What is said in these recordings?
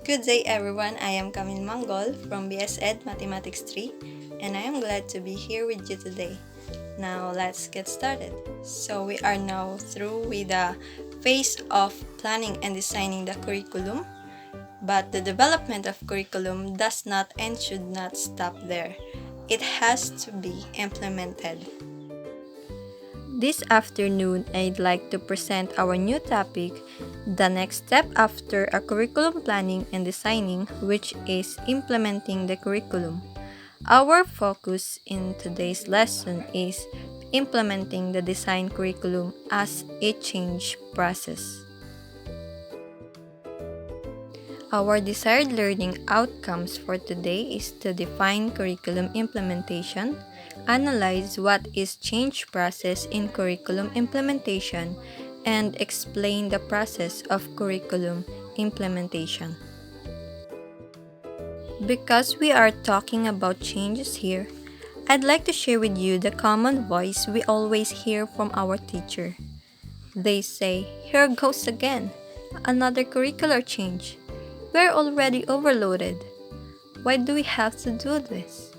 Good day everyone, I am Camille Manggol from BS Ed Mathematics 3 and I am glad to be here with you today. Now let's get started. So we are now through with the phase of planning and designing the curriculum, but the development of curriculum does not and should not stop there. It has to be implemented. This afternoon, I'd like to present our new topic, the next step after a curriculum planning and designing, which is implementing the curriculum. Our focus in today's lesson is implementing the design curriculum as a change process. Our desired learning outcomes for today is to define curriculum implementation, analyze what is change process in curriculum implementation, and explain the process of curriculum implementation. Because we are talking about changes here, I'd like to share with you the common voice we always hear from our teacher. They say, "Here goes again, another curricular change. We're already overloaded. Why do we have to do this?"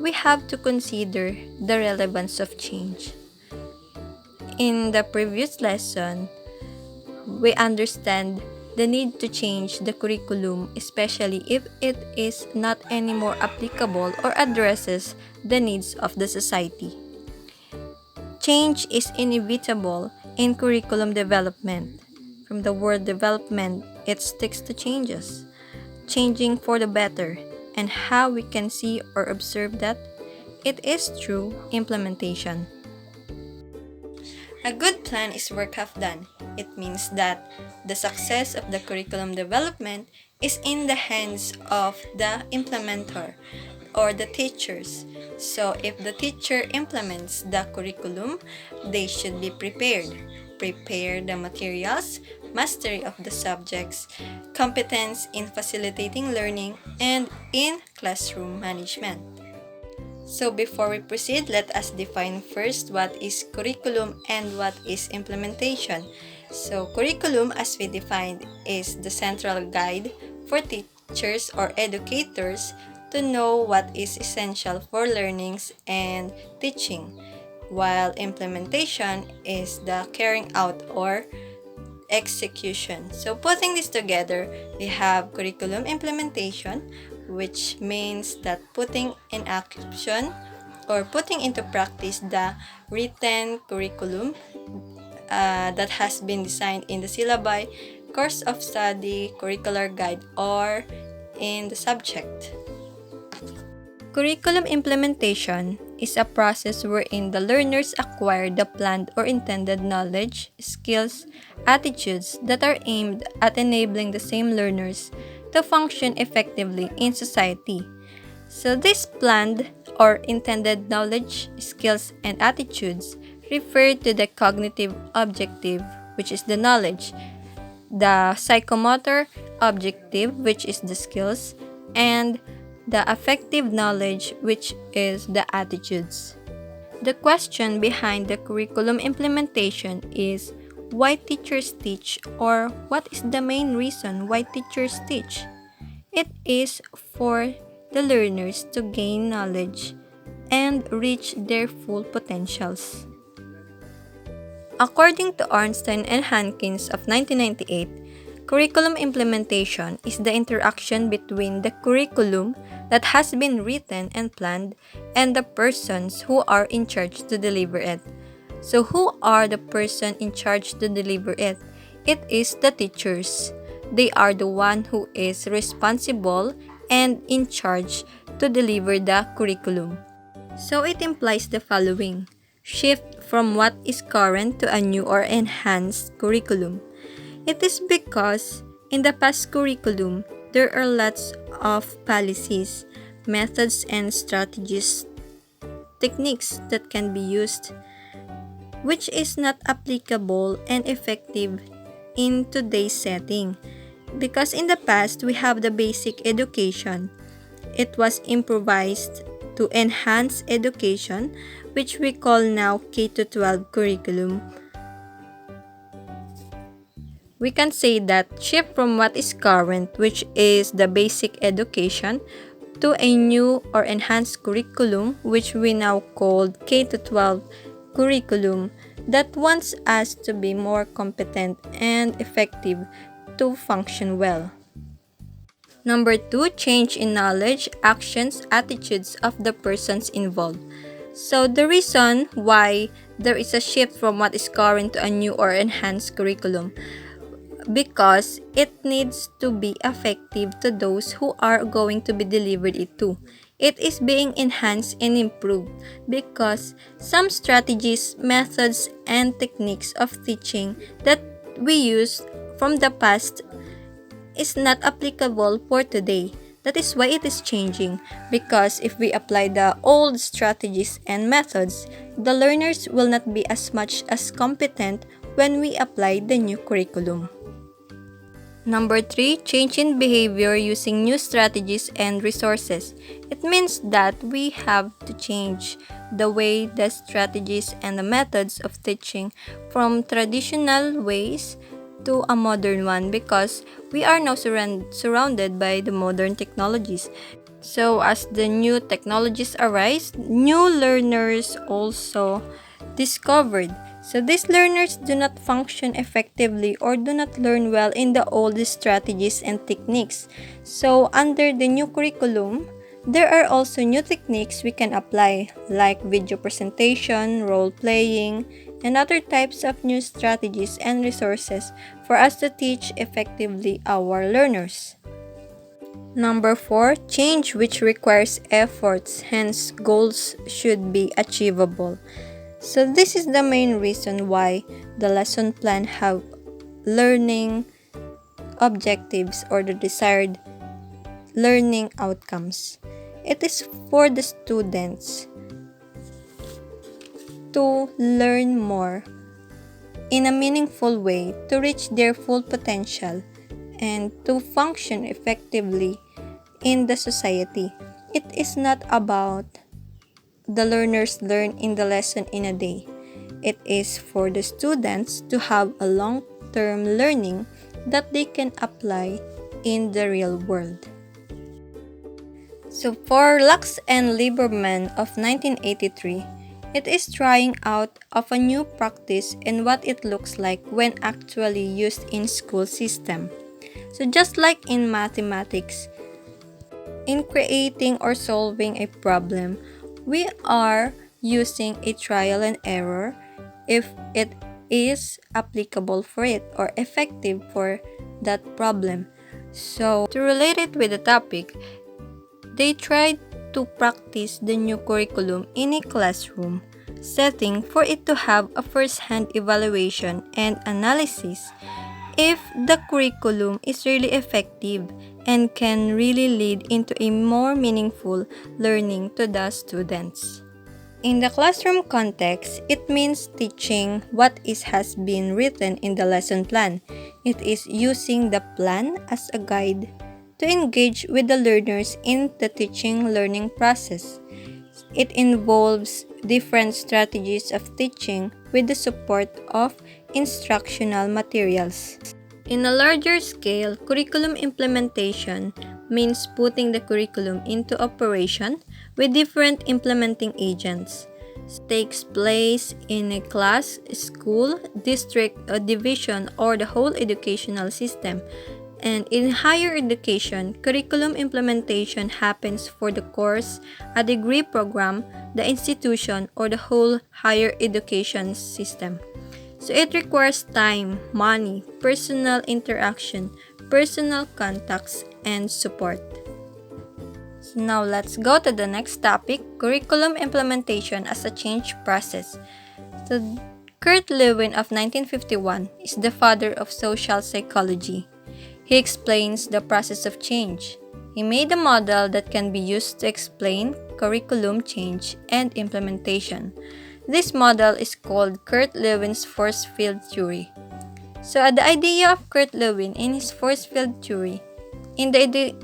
We have to consider the relevance of change. In the previous lesson, we understand the need to change the curriculum, especially if it is not anymore applicable or addresses the needs of the society. Change is inevitable in curriculum development. From the word development, it sticks to changes, changing for the better, and how we can see or observe that it is through implementation. A good plan is work half done. It means that the success of the curriculum development is in the hands of the implementer or the teachers. So if the teacher implements the curriculum, they should be prepared. Prepare the materials, mastery of the subjects, competence in facilitating learning, and in classroom management. So before we proceed, let us define first what is curriculum and what is implementation. So curriculum, as we defined, is the central guide for teachers or educators to know what is essential for learnings and teaching, while implementation is the carrying out or execution. So putting this together, we have curriculum implementation, which means that putting in action or putting into practice the written curriculum that has been designed in the syllabi, course of study, curricular guide, or in the subject. Curriculum implementation is a process wherein the learners acquire the planned or intended knowledge, skills, attitudes that are aimed at enabling the same learners to function effectively in society. So this planned or intended knowledge, skills, and attitudes refer to the cognitive objective, which is the knowledge, the psychomotor objective, which is the skills, and the affective knowledge, which is the attitudes. The question behind the curriculum implementation is why teachers teach, or what is the main reason why teachers teach? It is for the learners to gain knowledge and reach their full potentials. According to Arnstein and Hankins of 1998, curriculum implementation is the interaction between the curriculum that has been written and planned and the persons who are in charge to deliver it. So who are the person in charge to deliver it? It is the teachers. They are the one who is responsible and in charge to deliver the curriculum. So it implies the following: shift from what is current to a new or enhanced curriculum. It is because in the past curriculum, there are lots of policies, methods, and strategies, techniques that can be used, which is not applicable and effective in today's setting. Because in the past, we have the basic education. It was improvised to enhance education, which we call now K-12 curriculum. We can say that shift from what is current, which is the basic education, to a new or enhanced curriculum, which we now call K-12 curriculum, that wants us to be more competent and effective to function well. Number 2, change in knowledge, actions, attitudes of the persons involved. So the reason why there is a shift from what is current to a new or enhanced curriculum, because it needs to be effective to those who are going to be delivered it to. It is being enhanced and improved because some strategies, methods, and techniques of teaching that we used from the past is not applicable for today. That is why it is changing, because if we apply the old strategies and methods, the learners will not be as much as competent when we apply the new curriculum. Number 3, change in behavior using new strategies and resources. It means that we have to change the way, the strategies, and the methods of teaching from traditional ways to a modern one, because we are now surrounded by the modern technologies. So as the new technologies arise, new learners also discovered. So these learners do not function effectively or do not learn well in the old strategies and techniques. So under the new curriculum, there are also new techniques we can apply, like video presentation, role playing, and other types of new strategies and resources for us to teach effectively our learners. Number 4, change which requires efforts, hence goals should be achievable. So this is the main reason why the lesson plan have learning objectives or the desired learning outcomes. It is for the students to learn more in a meaningful way to reach their full potential and to function effectively in the society. It is not about the learners learn in the lesson in a day. It is for the students to have a long-term learning that they can apply in the real world. So for Lux and Lieberman of 1983, it is trying out of a new practice and what it looks like when actually used in school system. So just like in mathematics, in creating or solving a problem, we are using a trial and error if it is applicable for it or effective for that problem. So to relate it with the topic, they tried to practice the new curriculum in a classroom setting for it to have a first-hand evaluation and analysis if the curriculum is really effective and can really lead into a more meaningful learning to the students. In the classroom context, it means teaching what has been written in the lesson plan. It is using the plan as a guide to engage with the learners in the teaching learning process. It involves different strategies of teaching with the support of instructional materials. In a larger scale, curriculum implementation means putting the curriculum into operation with different implementing agents. It takes place in a class, school, district, a division, or the whole educational system. And in higher education, curriculum implementation happens for the course, a degree program, the institution, or the whole higher education system. So it requires time, money, personal interaction, personal contacts, and support. So now let's go to the next topic, curriculum implementation as a change process. So Kurt Lewin of 1951 is the father of social psychology. He explains the process of change. He made a model that can be used to explain curriculum change and implementation. This model is called Kurt Lewin's force field theory. So the idea of Kurt Lewin in his force field theory, in the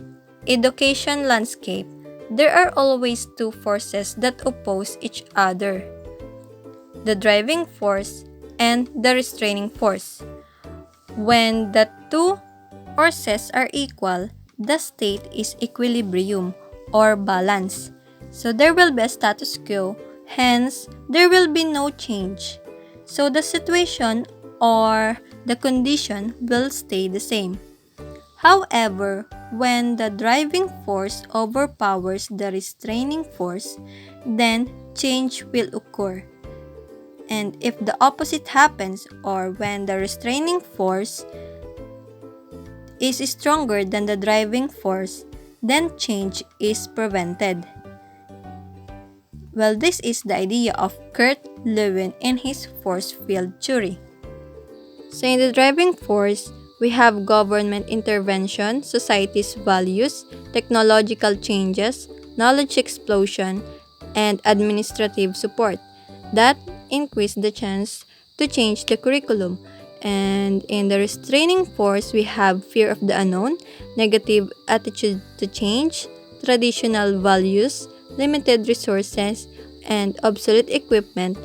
education landscape, there are always two forces that oppose each other: the driving force and the restraining force. When the two forces are equal, the state is equilibrium or balance. So there will be a status quo, hence there will be no change. So the situation or the condition will stay the same. However, when the driving force overpowers the restraining force, then change will occur. And if the opposite happens, or when the restraining force is stronger than the driving force, then change is prevented. Well, this is the idea of Kurt Lewin in his force field theory. So in the driving force, we have government intervention, society's values, technological changes, knowledge explosion, and administrative support that increase the chance to change the curriculum. And in the restraining force, we have fear of the unknown, negative attitude to change, traditional values, limited resources, and obsolete equipment.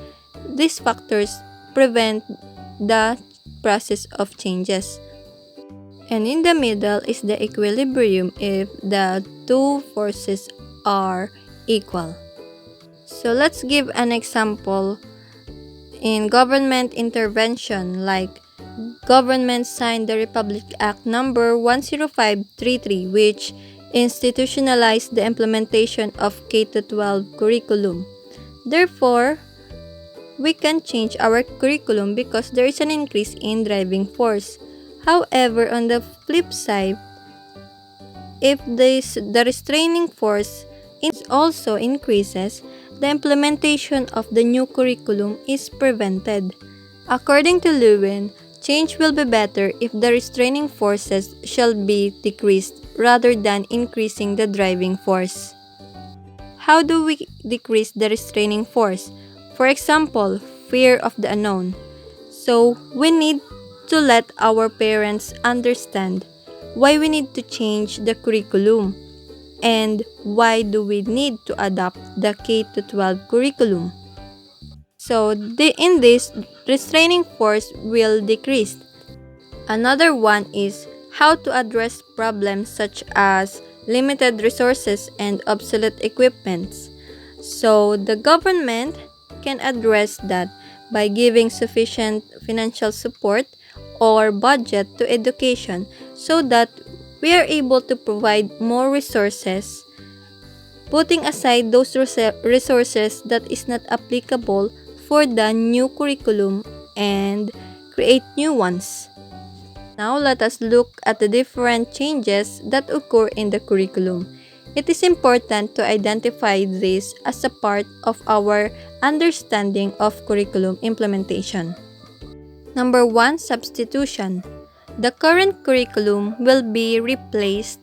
These factors prevent the process of changes. And in the middle is the equilibrium if the two forces are equal. So let's give an example in government intervention, like government signed the Republic Act number 10533, which institutionalized the implementation of K-12 curriculum. Therefore, we can change our curriculum because there is an increase in driving force. However, on the flip side, if the restraining force also increases, the implementation of the new curriculum is prevented. According to Lewin, change will be better if the restraining forces shall be decreased rather than increasing the driving force. How do we decrease the restraining force? For example, fear of the unknown. So, we need to let our parents understand why we need to change the curriculum and why do we need to adopt the K-12 curriculum. So, in this, restraining force will decrease. Another one is how to address problems such as limited resources and obsolete equipments. So, the government can address that by giving sufficient financial support or budget to education so that we are able to provide more resources, putting aside those resources that is not applicable for the new curriculum and create new ones. Now let us look at the different changes that occur in the curriculum. It is important to identify this as a part of our understanding of curriculum implementation. Number 1, substitution. The current curriculum will be replaced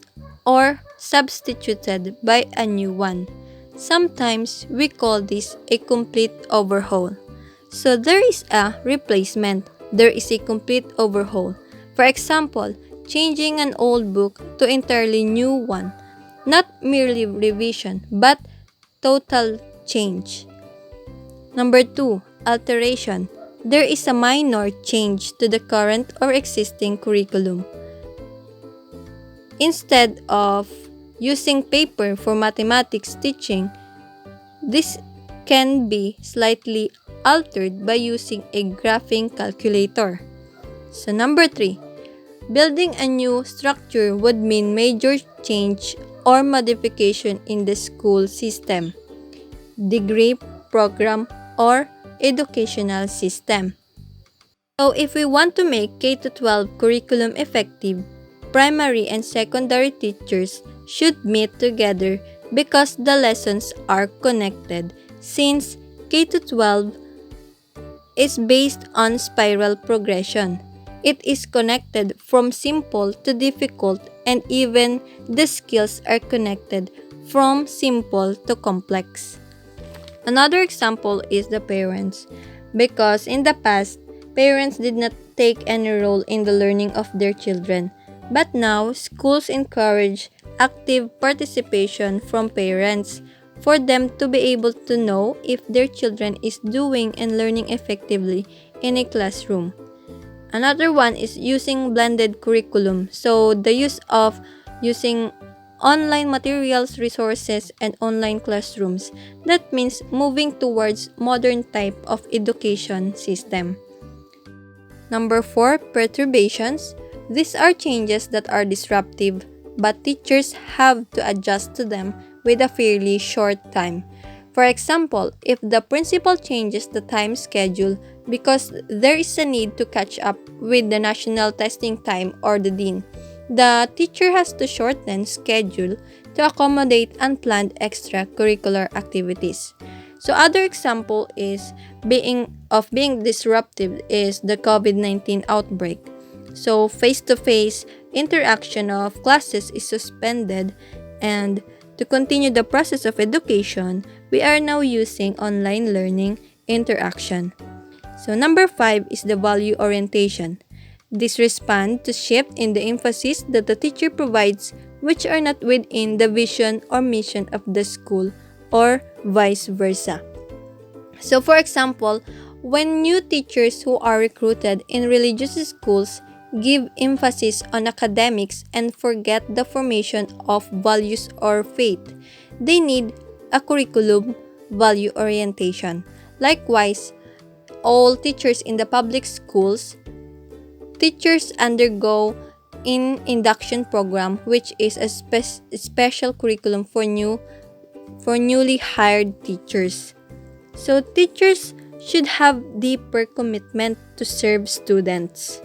or substituted by a new one. Sometimes we call this a complete overhaul. So there is a replacement, there is a complete overhaul. For example, changing an old book to entirely new one. Not merely revision, but total change. Number 2, alteration. There is a minor change to the current or existing curriculum. Instead of using paper for mathematics teaching, this can be slightly altered by using a graphing calculator. So number 3, building a new structure would mean major change or modification in the school system, degree, program, or educational system. So if we want to make K-12 curriculum effective, primary and secondary teachers should meet together because the lessons are connected, since K-12 is based on spiral progression. It is connected from simple to difficult, and even the skills are connected from simple to complex. Another example is the parents, because in the past, parents did not take any role in the learning of their children. But now, schools encourage active participation from parents for them to be able to know if their children is doing and learning effectively in a classroom. Another one is using blended curriculum. So the use of using online materials, resources, and online classrooms. That means moving towards modern type of education system. Number 4, perturbations. These are changes that are disruptive, but teachers have to adjust to them with a fairly short time. For example, if the principal changes the time schedule because there is a need to catch up with the national testing time or the dean, the teacher has to shorten schedule to accommodate unplanned extracurricular activities. So other example is being disruptive is the COVID-19 outbreak. So face-to-face interaction of classes is suspended, and to continue the process of education, we are now using online learning interaction. So number 5 is the value orientation. This responds to shift in the emphasis that the teacher provides which are not within the vision or mission of the school or vice versa. So for example, when new teachers who are recruited in religious schools give emphasis on academics and forget the formation of values or faith, they need a curriculum value orientation. Likewise, all teachers in the public schools, teachers undergo in induction program, which is a special curriculum for newly hired teachers. So teachers should have deeper commitment to serve students.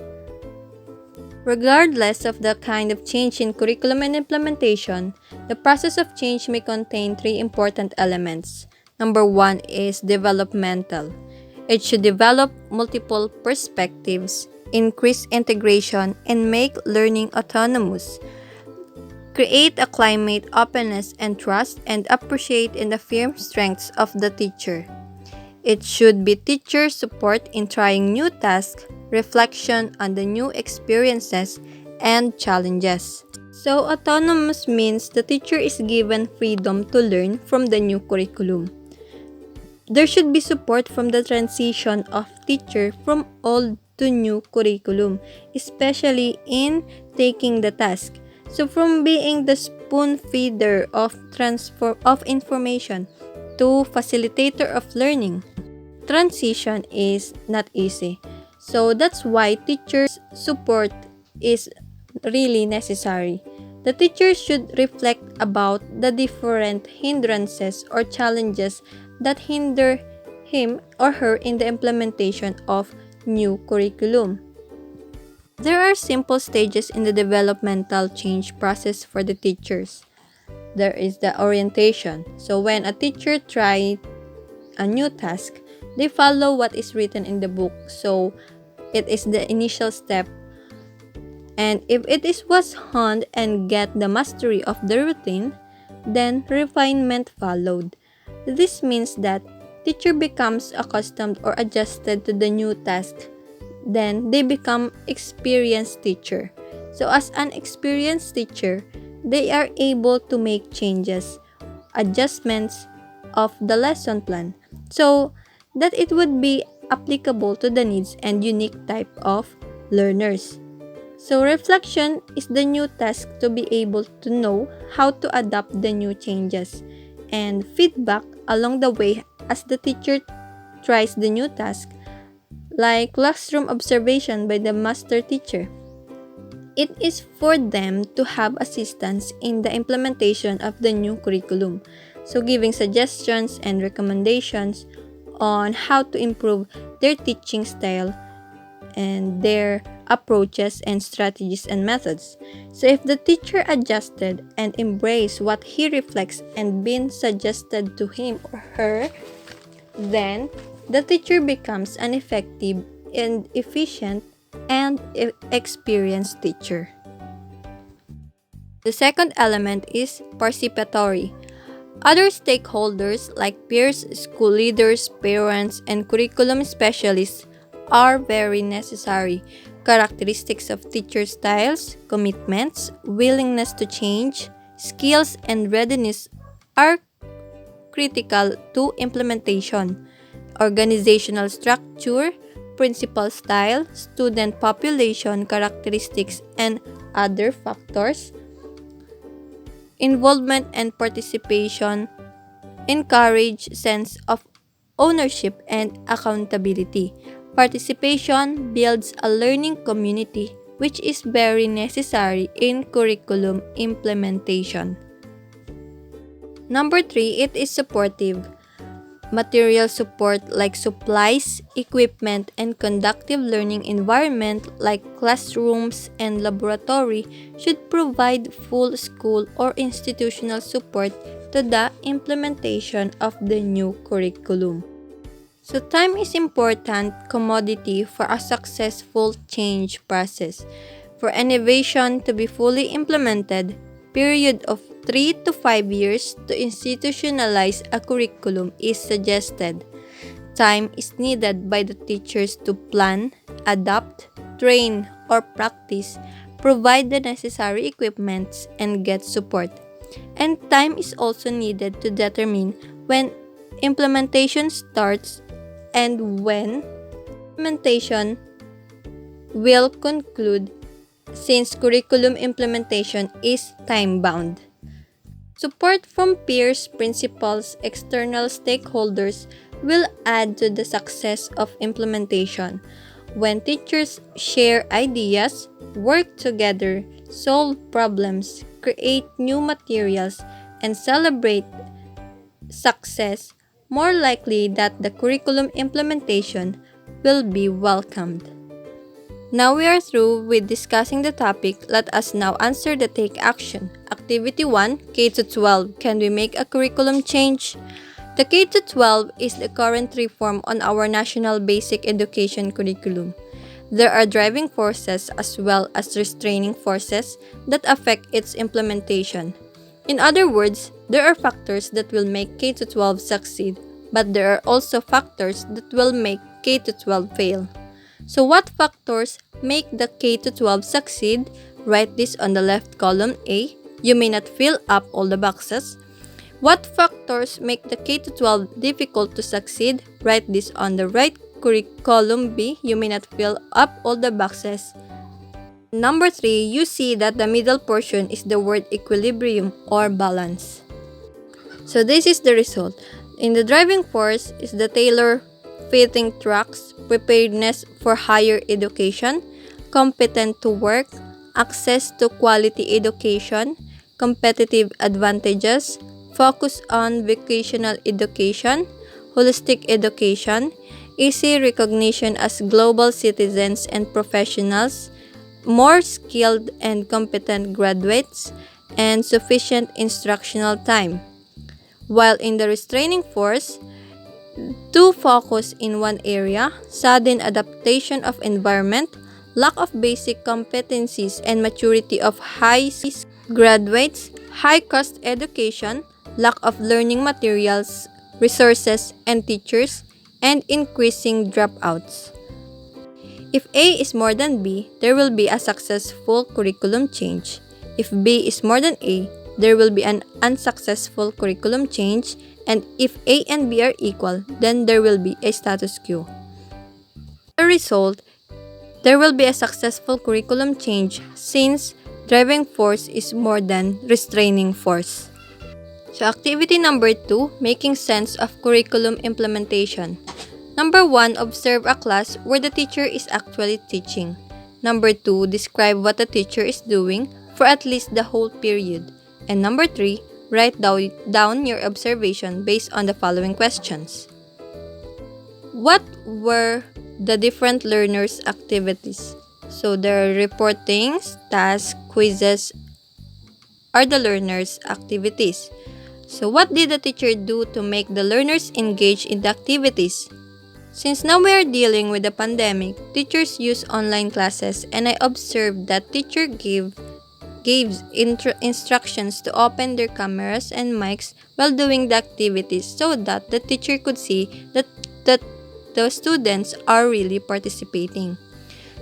Regardless of the kind of change in curriculum and implementation, the process of change may contain three important elements. Number 1 is developmental. It should develop multiple perspectives, increase integration, and make learning autonomous. Create a climate openness and trust, and appreciate and affirm strengths of the teacher. It should be teacher support in trying new tasks, reflection on the new experiences, and challenges. So autonomous means the teacher is given freedom to learn from the new curriculum. There should be support from the transition of teacher from old to new curriculum, especially in taking the task. So from being the spoon feeder of transfer of information to facilitator of learning, transition is not easy. So that's why teachers support is really necessary. The teacher should reflect about the different hindrances or challenges that hinder him or her in the implementation of new curriculum. There are simple stages in the developmental change process for the teachers. There is the orientation. So when a teacher tries a new task, they follow what is written in the book. So it is the initial step. And if it is was honed and get the mastery of the routine, then refinement followed. This means that teacher becomes accustomed or adjusted to the new task. Then they become experienced teacher. So as an experienced teacher, they are able to make changes, adjustments of the lesson plan, so that it would be applicable to the needs and unique type of learners. So reflection is the new task to be able to know how to adapt the new changes, and feedback along the way as the teacher tries the new task, like classroom observation by the master teacher. It is for them to have assistance in the implementation of the new curriculum, so giving suggestions and recommendations on how to improve their teaching style and their approaches and strategies and methods. So if the teacher adjusted and embraced what he reflects and been suggested to him or her, then the teacher becomes an effective and efficient and experienced teacher. The second element is participatory. Other stakeholders like peers, school leaders, parents, and curriculum specialists are very necessary. Characteristics of teacher styles, commitments, willingness to change, skills, and readiness are critical to implementation. Organizational structure, principal style, student population characteristics, and other factors. Involvement and participation encourage sense of ownership and accountability. Participation builds a learning community, which is very necessary in curriculum implementation. Number 3, it is supportive. Material support like supplies, equipment, and conductive learning environment like classrooms and laboratory should provide full school or institutional support to the implementation of the new curriculum. So time is important commodity for a successful change process. For innovation to be fully implemented, period of 3 to 5 years to institutionalize a curriculum is suggested. Time is needed by the teachers to plan, adapt, train, or practice, provide the necessary equipments, and get support. And time is also needed to determine when implementation starts and when implementation will conclude, since curriculum implementation is time-bound. Support from peers, principals, external stakeholders will add to the success of implementation. When teachers share ideas, work together, solve problems, create new materials, and celebrate success, more likely that the curriculum implementation will be welcomed. Now we are through with discussing the topic. Let us now answer the take action. Activity 1, K-12. Can we make a curriculum change? The K-12 is the current reform on our national basic education curriculum. There are driving forces as well as restraining forces that affect its implementation. In other words, there are factors that will make K-12 succeed, but there are also factors that will make K-12 fail. So what factors make the K-12 succeed? Write this on the left column A. You may not fill up all the boxes. What factors make the K-12 difficult to succeed? Write this on the right column B. You may not fill up all the boxes. Number 3, you see that the middle portion is the word equilibrium or balance. So this is the result. In the driving force is the tailor-fitting tracks, preparedness for higher education, competent to work, access to quality education, competitive advantages, focus on vocational education, holistic education, easy recognition as global citizens and professionals, more skilled and competent graduates, and sufficient instructional time. While in the restraining force, to focus in one area, sudden adaptation of environment, lack of basic competencies and maturity of high graduates, high-cost education, lack of learning materials, resources, and teachers, and increasing dropouts. If A is more than B, there will be a successful curriculum change. If B is more than A, there will be an unsuccessful curriculum change, and if A and B are equal, then there will be a status quo. As a result, there will be a successful curriculum change since driving force is more than restraining force. So activity number 2, making sense of curriculum implementation. Number 1, observe a class where the teacher is actually teaching. Number 2, describe what the teacher is doing for at least the whole period. And number 3, write down your observation based on the following questions. What were the different learners' activities? So the reportings, tasks, quizzes are the learners' activities. So what did the teacher do to make the learners engage in the activities? Since now we are dealing with the pandemic, teachers use online classes, and I observed that teacher gives instructions to open their cameras and mics while doing the activities so that the teacher could see that the students are really participating.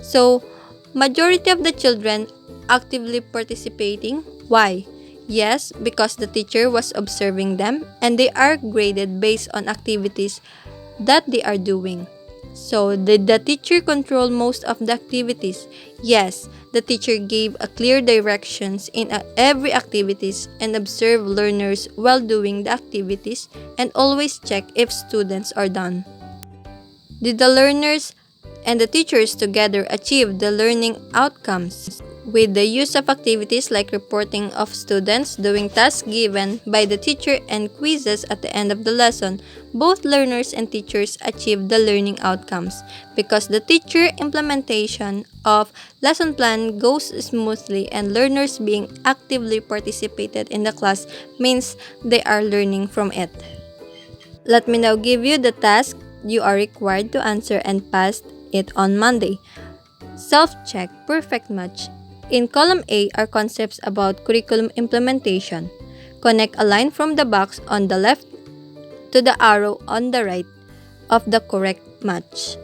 So, majority of the children actively participating. Why? Yes, because the teacher was observing them and they are graded based on activities that they are doing. So, did the teacher control most of the activities? Yes, the teacher gave a clear directions in every activities and observed learners while doing the activities and always check if students are done. Did the learners and the teachers together achieve the learning outcomes? With the use of activities like reporting of students, doing tasks given by the teacher, and quizzes at the end of the lesson, both learners and teachers achieved the learning outcomes because the teacher implementation of lesson plan goes smoothly and learners being actively participated in the class means they are learning from it. Let me now give you the task you are required to answer and pass it on Monday. Self-check, perfect match. In column A are concepts about curriculum implementation. Connect a line from the box on the left to the arrow on the right of the correct match.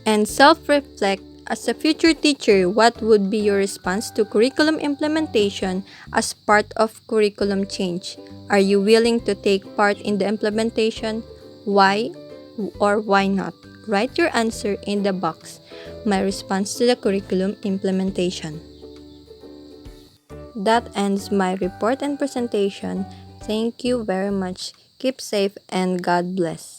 And self-reflect, as a future teacher, what would be your response to curriculum implementation as part of curriculum change? Are you willing to take part in the implementation? Why or why not? Write your answer in the box. My response to the curriculum implementation. That ends my report and presentation. Thank you very much. Keep safe and God bless.